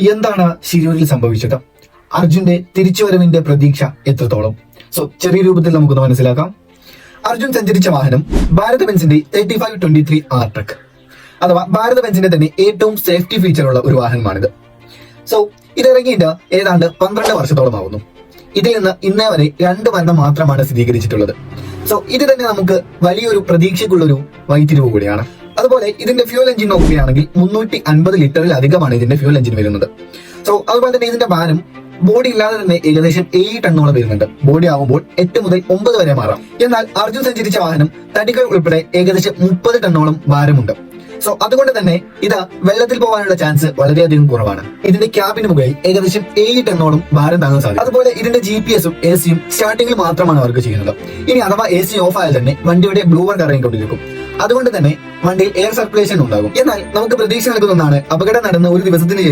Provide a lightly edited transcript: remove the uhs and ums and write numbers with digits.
എന്താണ് ശിരൂരിൽ സംഭവിച്ചത്? അർജുന്റെ തിരിച്ചുവരവിന്റെ പ്രതീക്ഷ എത്രത്തോളം? ചെറിയ രൂപത്തിൽ നമുക്കൊന്ന് മനസ്സിലാക്കാം. അർജുൻ സഞ്ചരിച്ച വാഹനം ഭാരത് ബെൻസിന്റെ 3523 ആർട്രക് അഥവാ ഭാരത് ബെൻസിന്റെ തന്നെ ഏറ്റവും സേഫ്റ്റി ഫീച്ചർ ഉള്ള ഒരു വാഹനമാണിത്. ഇത് ഇറങ്ങിയിട്ട് ഏതാണ്ട് 12 വർഷത്തോളമാവുന്നു. ഇതിൽ നിന്ന് ഇന്നേ വരെ 2 മരണം മാത്രമാണ് സ്ഥിരീകരിച്ചിട്ടുള്ളത്. ഇത് തന്നെ നമുക്ക് വലിയൊരു പ്രതീക്ഷയ്ക്കുള്ളൊരു വഴിത്തിരിവ് കൂടിയാണ്. അതുപോലെ ഇതിന്റെ ഫ്യൂൽ എഞ്ചിൻ നോക്കുകയാണെങ്കിൽ 350 ലിറ്ററിലധികമാണ് ഇതിന്റെ ഫ്യൂൽ എഞ്ചിൻ വരുന്നത്. അതുപോലെ തന്നെ ഇതിന്റെ ഭാരം ബോഡി ഇല്ലാതെ തന്നെ ഏകദേശം 7 ടണ്ണോളം വരുന്നുണ്ട്. ബോഡി ആകുമ്പോൾ 8 മുതൽ 9 വരെ മാറാം. എന്നാൽ അർജുൻ സഞ്ചരിച്ച വാഹനം തടികൾ ഉൾപ്പെടെ ഏകദേശം 30 ടണ്ണോളം ഭാരമുണ്ട്. അതുകൊണ്ട് തന്നെ ഇത് വെള്ളത്തിൽ പോകാനുള്ള ചാൻസ് വളരെയധികം കുറവാണ്. ഇതിന്റെ ക്യാബിന് മുകളിൽ ഏകദേശം 7 ടണ്ണോളം ഭാരം താങ്ങാൻ സാധിക്കും. അതുപോലെ ഇതിന്റെ GPS-ഉം AC-യും സ്റ്റാർട്ടിംഗിൽ മാത്രമാണ് വർക്ക് ചെയ്യുന്നത്. ഇനി അഥവാ AC ഓഫ് ആയാൽ തന്നെ വണ്ടിയുടെ ബ്ലൂവർ കറങ്ങിക്കൊണ്ടിരിക്കും. അതുകൊണ്ട് തന്നെ വണ്ടിയിൽ എയർ സർക്കുലേഷൻ ഉണ്ടാകും. എന്നാൽ നമുക്ക് പ്രതീക്ഷ നൽകുന്ന ഒന്നാണ്, അപകടം നടന്ന ഒരു ദിവസത്തിന് ശേഷം